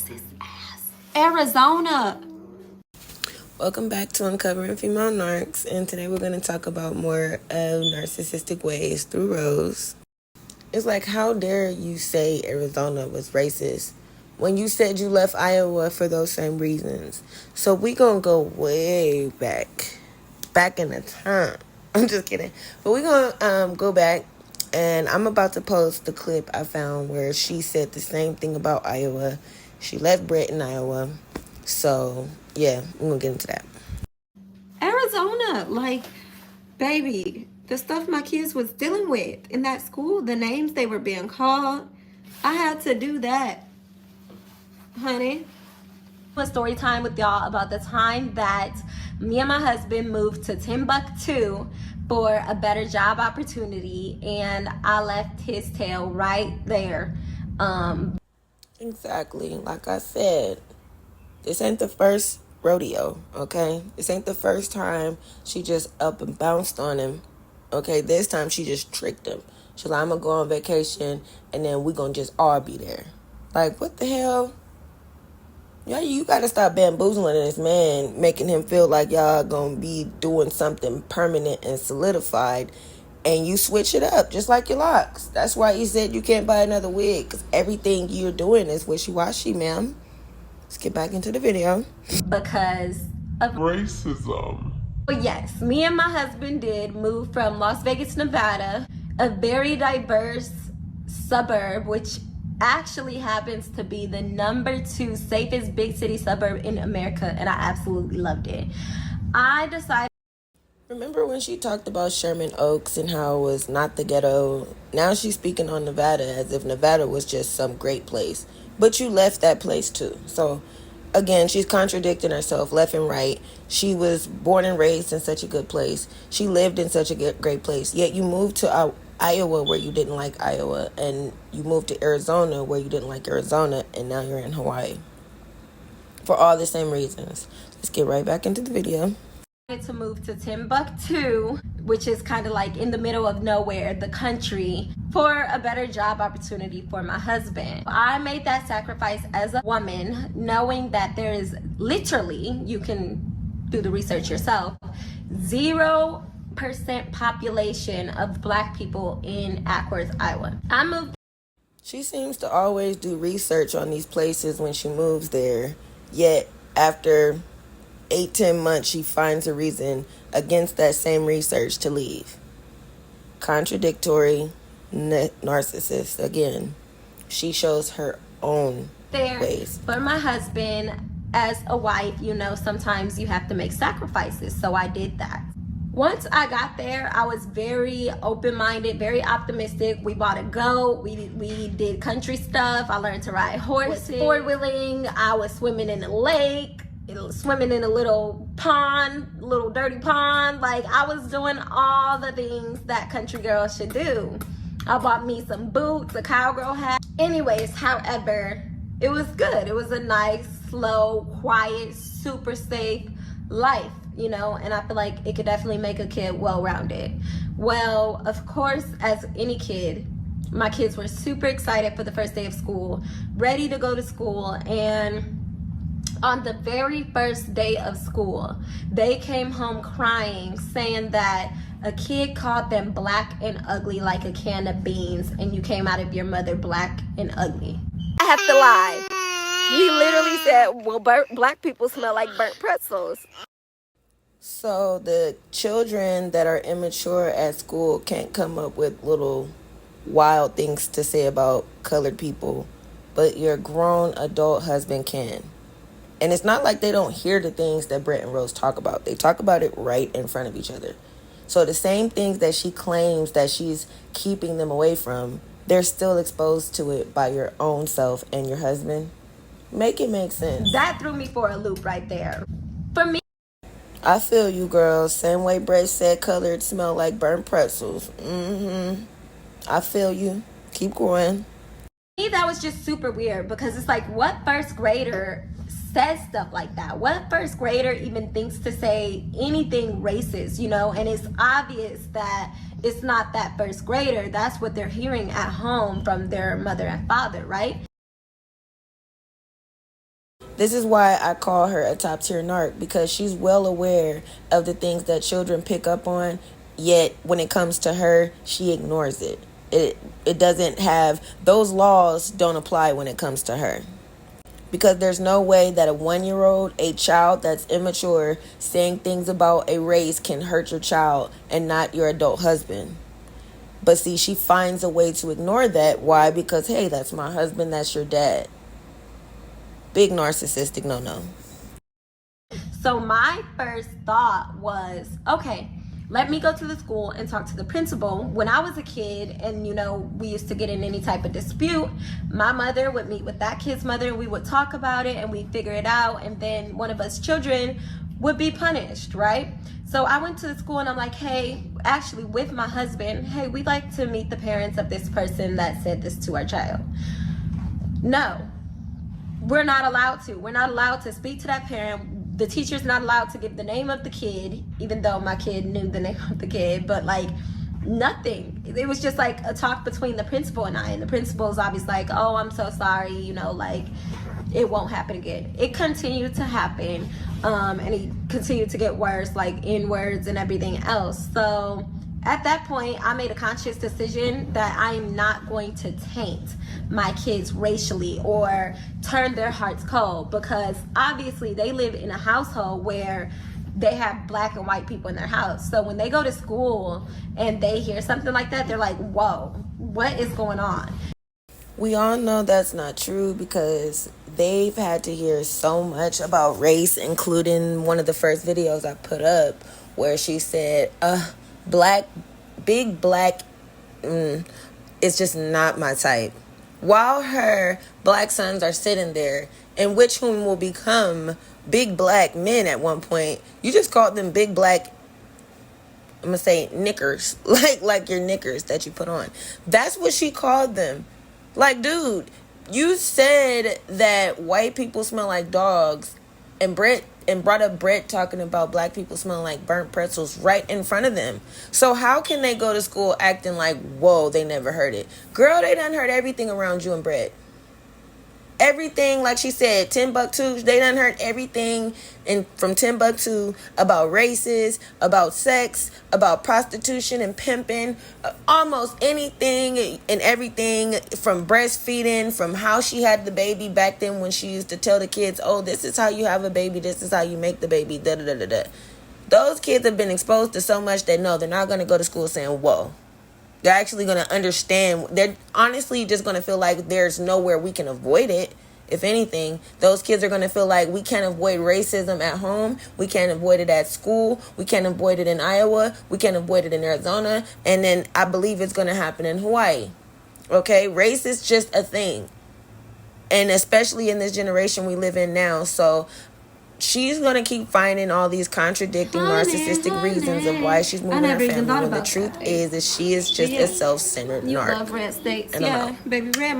Texas ass. Arizona. Welcome back to Uncovering Female Narcs, and today we're going to talk about more of narcissistic ways through Rose. It's like, how dare you say Arizona was racist when you said you left Iowa for those same reasons? So we going to go way back in the time. I'm just kidding. But we're going to go back, and I'm about to post the clip I found where she said the same thing about Iowa. She left Brett in Iowa. So, yeah, we're going to get into that. Arizona, like, baby, the stuff my kids was dealing with in that school, the names they were being called, I had to do that, honey. A story time with y'all about the time that me and my husband moved to Timbuktu for a better job opportunity, and I left his tail right there. Exactly. Like I said, this ain't the first rodeo, okay? This ain't the first time she just up and bounced on him, okay? This time she just tricked him. She's like, I'm going to go on vacation, and then we going to just all be there. Like, what the hell? Yeah, you got to stop bamboozling this man, making him feel like y'all going to be doing something permanent and solidified, and you switch it up, just like your locks. That's why you said you can't buy another wig, because everything you're doing is wishy-washy, ma'am. Let's get back into the video. Because of racism. But yes, me and my husband did move from Las Vegas, Nevada, a very diverse suburb, which actually happens to be the #2 safest big city suburb in America, and I absolutely loved it. I decided. Remember when she talked about Sherman Oaks and how it was not the ghetto? Now she's speaking on Nevada as if Nevada was just some great place. But you left that place too. So, again, she's contradicting herself left and right. She was born and raised in such a good place. She lived in such a great place. Yet you moved to Iowa where you didn't like Iowa. And you moved to Arizona where you didn't like Arizona. And now you're in Hawaii. For all the same reasons. Let's get right back into the video. To move to Timbuktu, which is kind of like in the middle of nowhere, the country, for a better job opportunity for my husband. I made that sacrifice as a woman, knowing that there is literally, you can do the research yourself, 0% population of Black people in Ackworth, Iowa. I moved. She seems to always do research on these places when she moves there, yet after 8-10 months, she finds a reason against that same research to leave. Contradictory narcissist. Again, she shows her own ways. For my husband, as a wife, you know, sometimes you have to make sacrifices. So I did that. Once I got there, I was very open-minded, very optimistic. We bought a goat. We did country stuff. I learned to ride horses, four-wheeling. I was swimming in the lake. Swimming in a little pond, little dirty pond. Like, I was doing all the things that country girls should do. I bought me some boots, a cowgirl hat. Anyways, however, it was good. It was a nice, slow, quiet, super safe life, you know, and I feel like it could definitely make a kid well-rounded. Well, of course, as any kid, my kids were super excited for the first day of school, ready to go to school, and on the very first day of school, they came home crying, saying that a kid called them black and ugly like a can of beans, and you came out of your mother black and ugly. I have to lie. He literally said, well, Black people smell like burnt pretzels. So the children that are immature at school can't come up with little wild things to say about colored people, but your grown adult husband can. And it's not like they don't hear the things that Brett and Rose talk about. They talk about it right in front of each other. So the same things that she claims that she's keeping them away from, they're still exposed to it by your own self and your husband. Make it make sense. That threw me for a loop right there. For me, I feel you, girl. Same way Brett said colored smell like burnt pretzels. I feel you. Keep going. me, that was just super weird, because it's like, what first grader says stuff like that? What first grader even thinks to say anything racist, you know? And it's obvious that it's not that first grader. That's what they're hearing at home from their mother and father, right? This is why I call her a top tier narc, because she's well aware of the things that children pick up on, yet when it comes to her, she ignores it. It doesn't have, those laws don't apply when it comes to her. Because there's no way that a 1-year-old, a child that's immature, saying things about a race can hurt your child and not your adult husband. But see, she finds a way to ignore that. Why? Because, hey, that's my husband, that's your dad. Big narcissistic no. So my first thought was, okay, let me go to the school and talk to the principal. When I was a kid and, we used to get in any type of dispute, my mother would meet with that kid's mother and we would talk about it and we'd figure it out. And then one of us children would be punished, right? So I went to the school and I'm like, hey, actually with my husband, hey, we'd like to meet the parents of this person that said this to our child. No, we're not allowed to. We're not allowed to speak to that parent. The teacher's not allowed to give the name of the kid, even though my kid knew the name of the kid, but nothing. It was just like a talk between the principal and I, and the principal's obviously like, oh, I'm so sorry, it won't happen again. It continued to happen, and it continued to get worse, like N-words and everything else. So at that point, I made a conscious decision that I'm not going to taint my kids racially or turn their hearts cold, because obviously they live in a household where they have black and white people in their house. So when they go to school and they hear something like that, they're like, whoa, what is going on? We all know that's not true, because they've had to hear so much about race, including one of the first videos I put up where she said, big black, it's just not my type. While her black sons are sitting there, and which whom will become big black men at one point, you just called them big black, I'm gonna say knickers, like your knickers that you put on. That's what she called them. Like, dude, you said that white people smell like dogs, and brought up Brett talking about black people smelling like burnt pretzels right in front of them. So how can they go to school acting like, whoa, they never heard it? Girl, they done heard everything around you and Brett. Everything, like she said, Timbuktu, they done heard everything from Timbuktu about races, about sex, about prostitution and pimping, almost anything and everything, from breastfeeding, from how she had the baby back then when she used to tell the kids, oh, this is how you have a baby, this is how you make the baby, da-da-da-da-da. Those kids have been exposed to so much that no, they're not going to go to school saying, whoa. They're actually going to understand. They're honestly just going to feel like there's nowhere we can avoid it. If anything, those kids are going to feel like we can't avoid racism at home. We can't avoid it at school. We can't avoid it in Iowa. We can't avoid it in Arizona. And then I believe it's going to happen in Hawaii. Okay? Race is just a thing. And especially in this generation we live in now. So she's going to keep finding all these contradicting narcissistic reasons of why she's moving her family, when the truth is that she is just a self-centered narc. You love red steaks. And I'm out. Baby red.